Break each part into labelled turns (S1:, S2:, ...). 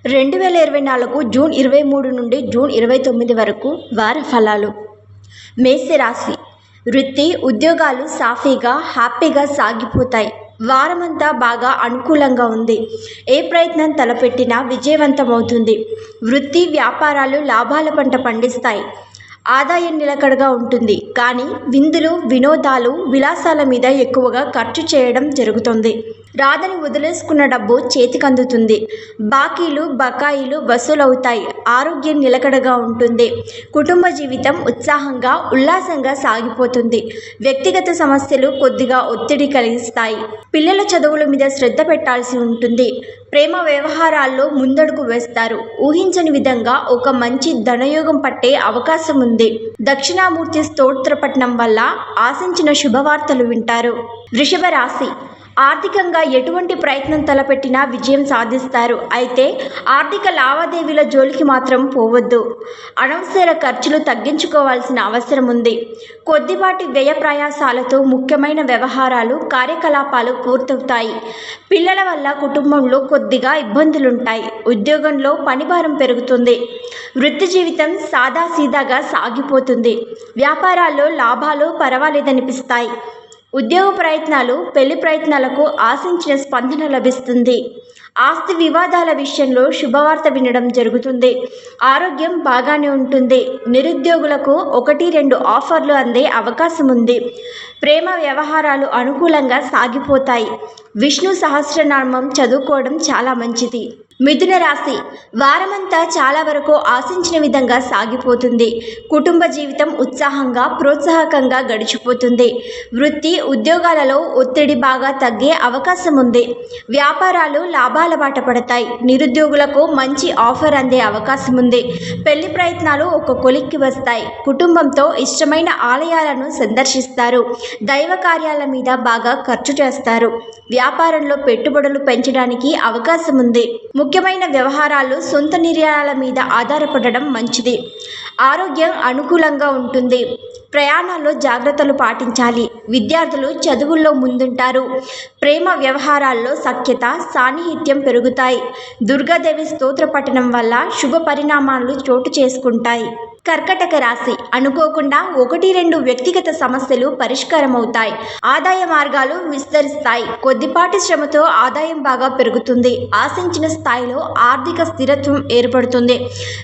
S1: 2024 June 23 నుండి June 29 వరకు వార ఫలాలు. మేషరాశి. వృత్తి, ఉద్యోగాలు సాఫీగా, హ్యాపీగా సాగిపోతాయి. వారమంతా బాగా అనుకూలంగా ఉంది. ఏ ప్రయత్నం తలపెట్టినా విజయవంతమవుతుంది. వృత్తి, వ్యాపారాలు లాభాల పంట పండిస్తాయి. ఆదాయం నిలకడగా ఉంటుంది. కానీ విందులు, వినోదాలు, విలాసాల మీద ఎక్కువగా ఖర్చు చేయడం జరుగుతుంది. రాదని వదిలేసుకున్న డబ్బు చేతికందుతుంది. బాకీలు, బకాయిలు వసూలవుతాయి. ఆరోగ్యం నిలకడగా ఉంటుంది. కుటుంబ జీవితం ఉత్సాహంగా, ఉల్లాసంగా సాగిపోతుంది. వ్యక్తిగత సమస్యలు కొద్దిగా ఒత్తిడి కలిగిస్తాయి. పిల్లల చదువుల మీద శ్రద్ధ పెట్టాల్సి ఉంటుంది. ప్రేమ వ్యవహారాల్లో ముందడుగు వేస్తారు. ఊహించని విధంగా ఒక మంచి ధనయోగం పట్టే అవకాశం ఉంది. దక్షిణామూర్తి స్తోత్ర పఠనం వల్ల ఆశించిన శుభవార్తలు వింటారు. వృషభ రాశి. ఆర్థికంగా ఎటువంటి ప్రయత్నం తలపెట్టినా విజయం సాధిస్తారు. అయితే ఆర్థిక లావాదేవీల జోలికి మాత్రం పోవద్దు. అనవసర ఖర్చులు తగ్గించుకోవాల్సిన అవసరం ఉంది. కొద్దిపాటి వ్యయ ప్రయాసాలతో ముఖ్యమైన వ్యవహారాలు, కార్యకలాపాలు పూర్తవుతాయి. పిల్లల వల్ల కుటుంబంలో కొద్దిగా ఇబ్బందులుంటాయి. ఉద్యోగంలో పనిభారం పెరుగుతుంది. వృత్తి జీవితం సాదాసీదాగా సాగిపోతుంది. వ్యాపారాల్లో లాభాలు పర్వాలేదనిపిస్తాయి. ఉద్యోగ ప్రయత్నాలు, పెళ్లి ప్రయత్నాలకు ఆశించిన స్పందన లభిస్తుంది. ఆస్తి వివాదాల విషయంలో శుభవార్త వినడం జరుగుతుంది. ఆరోగ్యం బాగానే ఉంటుంది. నిరుద్యోగులకు 1-2 ఆఫర్లు అందే అవకాశం ఉంది. ప్రేమ వ్యవహారాలు అనుకూలంగా సాగిపోతాయి. విష్ణు సహస్రనామం చదువుకోవడం చాలా మంచిది. మిథున రాశి. వారమంతా చాలా వరకు ఆశించిన విధంగా సాగిపోతుంది. కుటుంబ జీవితం ఉత్సాహంగా, ప్రోత్సాహకంగా గడిచిపోతుంది. వృత్తి, ఉద్యోగాలలో ఒత్తిడి బాగా తగ్గే అవకాశం ఉంది. వ్యాపారాలు లాభాల బాట పడతాయి. నిరుద్యోగులకు మంచి ఆఫర్ అందే అవకాశం ఉంది. పెళ్లి ప్రయత్నాలు ఒక కొలిక్కి వస్తాయి. కుటుంబంతో ఇష్టమైన ఆలయాలను సందర్శిస్తారు. దైవ కార్యాల మీద బాగా ఖర్చు చేస్తారు. వ్యాపారంలో పెట్టుబడులు పెంచడానికి అవకాశం ఉంది. ముఖ్యమైన వ్యవహారాలు, సొంత నిర్ణయాల మీద ఆధారపడడం మంచిది. ఆరోగ్యం అనుకూలంగా ఉంటుంది. ప్రయాణాల్లో జాగ్రత్తలు పాటించాలి. విద్యార్థులు చదువుల్లో ముందుంటారు. ప్రేమ వ్యవహారాల్లో సఖ్యత, సాన్నిహిత్యం పెరుగుతాయి. దుర్గాదేవి స్తోత్ర పఠనం వల్ల శుభ పరిణామాలు చోటు చేసుకుంటాయి. కర్కటక రాశి. అనుకోకుండా 1-2 వ్యక్తిగత సమస్యలు పరిష్కారమవుతాయి. ఆదాయ మార్గాలు విస్తరిస్తాయి. కొద్దిపాటి శ్రమతో ఆదాయం బాగా పెరుగుతుంది. ఆశించిన స్థాయిలో ఆర్థిక స్థిరత్వం ఏర్పడుతుంది.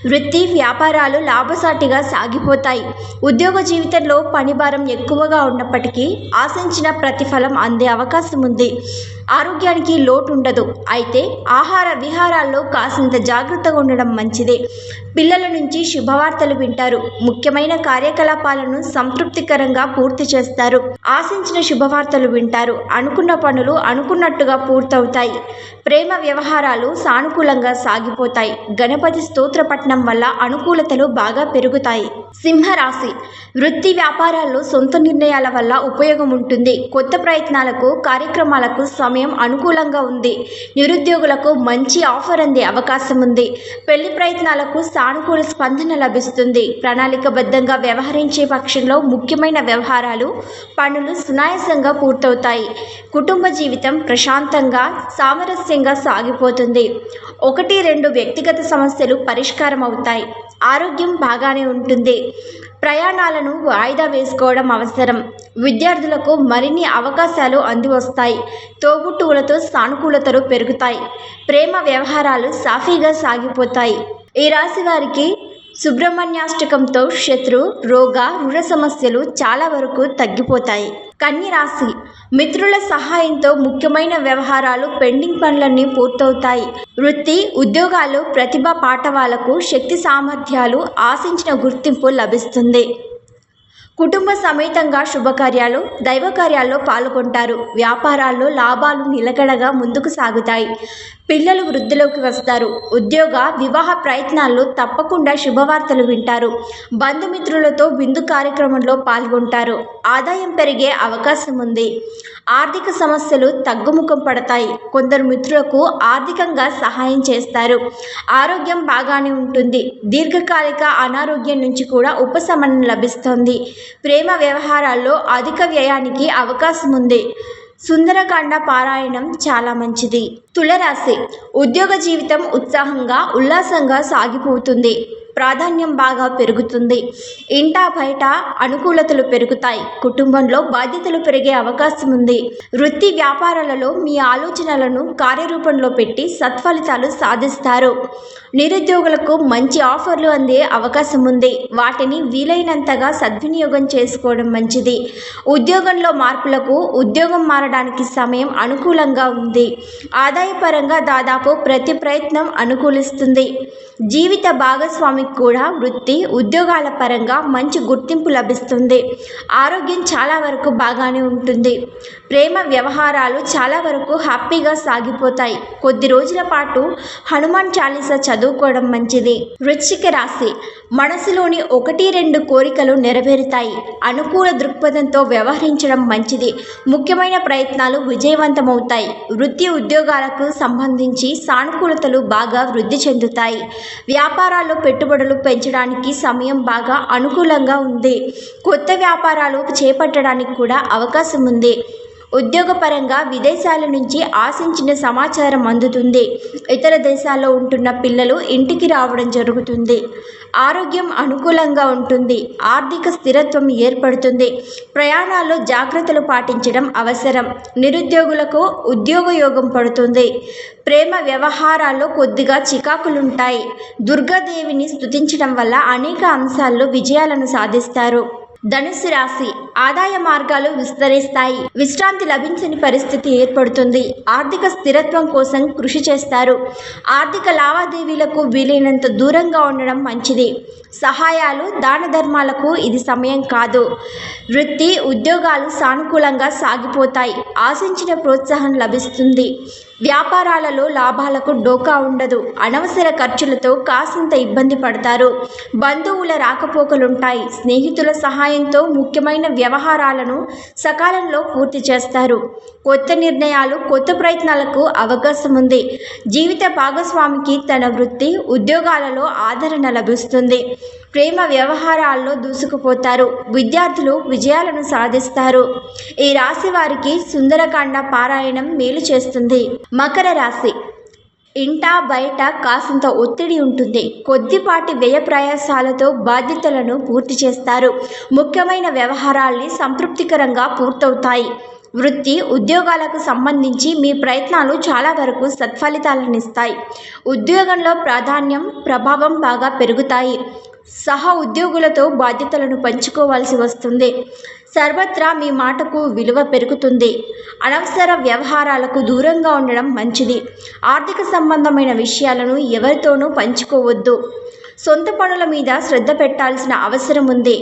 S1: వృత్తి, వ్యాపారాలు లాభసాటిగా సాగిపోతాయి. ఉద్యోగ జీవితంలో పనిభారం ఎక్కువగా ఉన్నప్పటికీ ఆశించిన ప్రతిఫలం అందే అవకాశం ఉంది. ఆరోగ్యానికి లోటు ఉండదు. అయితే ఆహార విహారాల్లో కాసింత జాగ్రత్తగా ఉండడం మంచిదే. పిల్లల నుంచి శుభవార్తలు వింటారు. ముఖ్యమైన కార్యకలాపాలను సంతృప్తికరంగా పూర్తి చేస్తారు. ఆశించిన శుభవార్తలు వింటారు. అనుకున్న పనులు అనుకున్నట్టుగా పూర్తవుతాయి. ప్రేమ వ్యవహారాలు సానుకూలంగా సాగిపోతాయి. గణపతి స్తోత్ర పఠనం వల్ల అనుకూలతలు బాగా పెరుగుతాయి. సింహరాశి. వృత్తి, వ్యాపారాల్లో సొంత నిర్ణయాల వల్ల ఉపయోగం ఉంటుంది. కొత్త ప్రయత్నాలకు, కార్యక్రమాలకు సమయం అనుకూలంగా ఉంది. నిరుద్యోగులకు మంచి ఆఫర్ అందే అవకాశం ఉంది. పెళ్లి ప్రయత్నాలకు సానుకూల స్పందన లభిస్తుంది. ప్రణాళికబద్ధంగా వ్యవహరించే పక్షంలో ముఖ్యమైన వ్యవహారాలు, పనులు సునాయాసంగా పూర్తవుతాయి. కుటుంబ జీవితం ప్రశాంతంగా, సామరస్యంగా సాగిపోతుంది. 1-2 వ్యక్తిగత సమస్యలు పరిష్కారం అవుతాయి. ఆరోగ్యం బాగానే ఉంటుంది. ప్రయాణాలను వాయిదా వేసుకోవడం అవసరం. విద్యార్థులకు మరిన్ని అవకాశాలు అందివస్తాయి. తోబుట్టువులతో సానుకూలతలు పెరుగుతాయి. ప్రేమ వ్యవహారాలు సాఫీగా సాగిపోతాయి. ఈ రాశి వారికి సుబ్రహ్మణ్యాష్టకంతో శత్రు, రోగ, రుణ సమస్యలు చాలా వరకు తగ్గిపోతాయి. కన్య రాశి. మిత్రుల సహాయంతో ముఖ్యమైన వ్యవహారాలు, పెండింగ్ పనులన్నీ పూర్తవుతాయి. వృత్తి, ఉద్యోగాలు, ప్రతిభా పాఠవాలకు, శక్తి సామర్థ్యాలు, ఆశించిన గుర్తింపు లభిస్తుంది. కుటుంబ సమేతంగా శుభకార్యాలు, దైవ కార్యాల్లో పాల్గొంటారు. వ్యాపారాల్లో లాభాలు నిలకడగా ముందుకు సాగుతాయి. పిల్లలు వృద్ధిలోకి వస్తారు. ఉద్యోగ, వివాహ ప్రయత్నాల్లో తప్పకుండా శుభవార్తలు వింటారు. బంధుమిత్రులతో విందు కార్యక్రమంలో పాల్గొంటారు. ఆదాయం పెరిగే అవకాశం ఉంది. ఆర్థిక సమస్యలు తగ్గుముఖం పడతాయి. కొందరు మిత్రులకు ఆర్థికంగా సహాయం చేస్తారు. ఆరోగ్యం బాగానే ఉంటుంది. దీర్ఘకాలిక అనారోగ్యం నుంచి కూడా ఉపశమనం లభిస్తుంది. ప్రేమ వ్యవహారాల్లో అధిక వ్యయానికి అవకాశం ఉంది. సుందరకాండ పారాయణం చాలా మంచిది. తులరాశి ఉద్యోగ జీవితం ఉత్సాహంగా ఉల్లాసంగా సాగిపోతుంది. ప్రాధాన్యం బాగా పెరుగుతుంది. ఇంటా బయట అనుకూలతలు పెరుగుతాయి. కుటుంబంలో బాధ్యతలు పెరిగే అవకాశం ఉంది. వృత్తి వ్యాపారాలలో మీ ఆలోచనలను కార్యరూపంలో పెట్టి సత్ఫలితాలు సాధిస్తారు. నిరుద్యోగులకు మంచి ఆఫర్లు అందే అవకాశం ఉంది. వాటిని వీలైనంతగా సద్వినియోగం చేసుకోవడం మంచిది. ఉద్యోగంలో మార్పులకు ఉద్యోగం మారడానికి సమయం అనుకూలంగా ఉంది. ఆదాయపరంగా దాదాపు ప్రతి ప్రయత్నం అనుకూలిస్తుంది. జీవిత భాగస్వామికి కూడా వృత్తి ఉద్యోగాల పరంగా మంచి గుర్తింపు లభిస్తుంది. ఆరోగ్యం చాలా వరకు బాగానే ఉంటుంది. ప్రేమ వ్యవహారాలు చాలా వరకు హ్యాపీగా సాగిపోతాయి. కొద్ది రోజుల పాటు హనుమాన్ చాలీసా చదువుకోవడం మంచిది. వృశ్చిక రాశి మనసులోని 1-2 కోరికలు నెరవేరుతాయి. అనుకూల దృక్పథంతో వ్యవహరించడం మంచిది. ముఖ్యమైన ప్రయత్నాలు విజయవంతమవుతాయి. వృత్తి ఉద్యోగాలకు సంబంధించి సానుకూలతలు బాగా వృద్ధి చెందుతాయి. వ్యాపారాల్లో పెట్టుబడులు పెంచడానికి సమయం బాగా అనుకూలంగా ఉంది. కొత్త వ్యాపారాలు చేపట్టడానికి కూడా అవకాశం ఉంది. ఉద్యోగపరంగా విదేశాల నుంచి ఆశించిన సమాచారం అందుతుంది. ఇతర దేశాల్లో ఉంటున్న పిల్లలు ఇంటికి రావడం జరుగుతుంది. ఆరోగ్యం అనుకూలంగా ఉంటుంది. ఆర్థిక స్థిరత్వం ఏర్పడుతుంది. ప్రయాణాల్లో జాగ్రత్తలు పాటించడం అవసరం. నిరుద్యోగులకు ఉద్యోగ యోగం పడుతుంది. ప్రేమ వ్యవహారాల్లో కొద్దిగా చికాకులుంటాయి. దుర్గాదేవిని స్తుతించడం వల్ల అనేక అంశాల్లో విజయాలను సాధిస్తారు. ధనుస్సు రాశి ఆదాయ మార్గాలు విస్తరిస్తాయి. విశ్రాంతి లభించని పరిస్థితి ఏర్పడుతుంది. ఆర్థిక స్థిరత్వం కోసం కృషి చేస్తారు. ఆర్థిక లావాదేవీలకు వీలైనంత దూరంగా ఉండడం మంచిది. సహాయాలు దాన ధర్మాలకు ఇది సమయం కాదు. వృత్తి ఉద్యోగాలు సానుకూలంగా సాగిపోతాయి. ఆశించిన ప్రోత్సాహం లభిస్తుంది. వ్యాపారాలలో లాభాలకు డోకా ఉండదు. అనవసర ఖర్చులతో కాసింత ఇబ్బంది పడతారు. బంధువుల రాకపోకలుంటాయి. స్నేహితుల సహాయంతో ముఖ్యమైన వ్యవహారాలను సకాలంలో పూర్తి చేస్తారు. కొత్త నిర్ణయాలు కొత్త ప్రయత్నాలకు అవకాశం ఉంది. జీవిత భాగస్వామికి తన వృత్తి ఉద్యోగాలలో ఆదరణ లభిస్తుంది. ప్రేమ వ్యవహారాల్లో దూసుకుపోతారు. విద్యార్థులు విజయాలను సాధిస్తారు. ఈ రాశి వారికి సుందరకాండ పారాయణం మేలు చేస్తుంది. మకర రాశి ఇంటా బయట కాసింత ఒత్తిడి ఉంటుంది. కొద్దిపాటి వ్యయ ప్రయాసాలతో బాధ్యతలను పూర్తి చేస్తారు. ముఖ్యమైన వ్యవహారాల్ని సంతృప్తికరంగా పూర్తవుతాయి. వృత్తి ఉద్యోగాలకు సంబంధించి మీ ప్రయత్నాలు చాలా వరకు సత్ఫలితాలనిస్తాయి. ఉద్యోగంలో ప్రాధాన్యం ప్రభావం బాగా పెరుగుతాయి. సహ ఉద్యోగులతో బాధ్యతలను పంచుకోవాల్సి వస్తుంది. సర్వత్రా మీ మాటకు విలువ పెరుగుతుంది. అనవసర వ్యవహారాలకు దూరంగా ఉండడం మంచిది. ఆర్థిక సంబంధమైన విషయాలను ఎవరితోనూ పంచుకోవద్దు. సొంత పనుల మీద శ్రద్ధ పెట్టాల్సిన అవసరం ఉంది.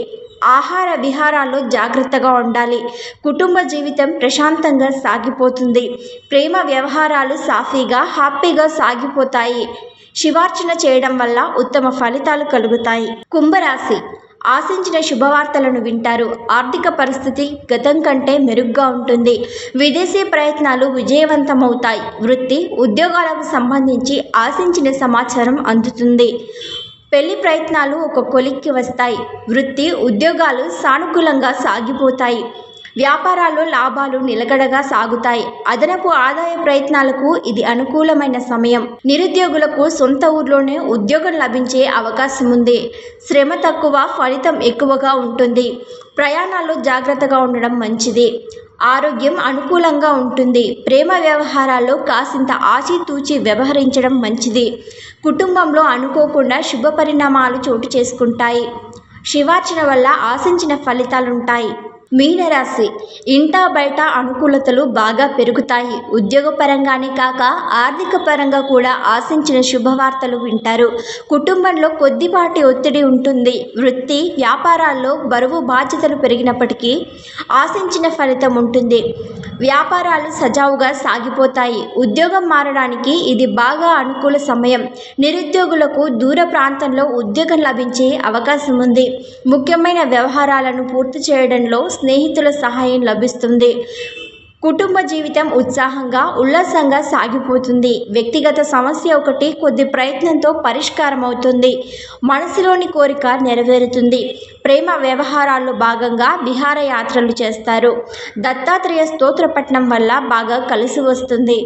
S1: ఆహార విహారాల్లో జాగ్రత్తగా ఉండాలి. కుటుంబ జీవితం ప్రశాంతంగా సాగిపోతుంది. ప్రేమ వ్యవహారాలు సాఫీగా హ్యాపీగా సాగిపోతాయి. శివార్చన చేయడం వల్ల ఉత్తమ ఫలితాలు కలుగుతాయి. కుంభరాశి ఆశించిన శుభవార్తలను వింటారు. ఆర్థిక పరిస్థితి గతం కంటే మెరుగ్గా ఉంటుంది. విదేశీ ప్రయత్నాలు విజయవంతమవుతాయి. వృత్తి ఉద్యోగాలకు సంబంధించి ఆశించిన సమాచారం అందుతుంది. పెళ్లి ప్రయత్నాలు ఒక కొలిక్కి వస్తాయి. వృత్తి ఉద్యోగాలు సానుకూలంగా సాగిపోతాయి. వ్యాపారాల్లో లాభాలు నిలకడగా సాగుతాయి. అదనపు ఆదాయ ప్రయత్నాలకు ఇది అనుకూలమైన సమయం. నిరుద్యోగులకు సొంత ఊర్లోనే ఉద్యోగం లభించే అవకాశం ఉంది. శ్రమ తక్కువ, ఫలితం ఎక్కువగా ఉంటుంది. ప్రయాణాల్లో జాగ్రత్తగా ఉండడం మంచిది. ఆరోగ్యం అనుకూలంగా ఉంటుంది. ప్రేమ వ్యవహారాల్లో కాసింత ఆచితూచి వ్యవహరించడం మంచిది. కుటుంబంలో అనుకోకుండా శుభ పరిణామాలు చోటు చేసుకుంటాయి. శివార్చన వల్ల ఆశించిన ఫలితాలుంటాయి. మీనరాశి ఇంటా బయట అనుకూలతలు బాగా పెరుగుతాయి. ఉద్యోగపరంగానే కాక ఆర్థిక పరంగా కూడా ఆశించిన శుభవార్తలు వింటారు. కుటుంబంలో కొద్దిపాటి ఒత్తిడి ఉంటుంది. వృత్తి వ్యాపారాల్లో బరువు బాధ్యతలు పెరిగినప్పటికీ ఆశించిన ఫలితం ఉంటుంది. వ్యాపారాలు సజావుగా సాగిపోతాయి. ఉద్యోగం మారడానికి ఇది బాగా అనుకూల సమయం. నిరుద్యోగులకు దూర ప్రాంతంలో ఉద్యోగం లభించే అవకాశం ఉంది. ముఖ్యమైన వ్యవహారాలను పూర్తి చేయడంలో స్నేహితుల సహాయం లభిస్తుంది. కుటుంబ జీవితం ఉత్సాహంగా ఉల్లాసంగా సాగిపోతుంది. వ్యక్తిగత సమస్య ఒకటి కొద్ది ప్రయత్నంతో పరిష్కారం అవుతుంది. మనసులోని కోరిక నెరవేరుతుంది. ప్రేమ వ్యవహారాల్లో భాగంగా విహారయాత్రలు చేస్తారు. దత్తాత్రేయ స్తోత్ర పఠనం వల్ల బాగా కలిసి వస్తుంది.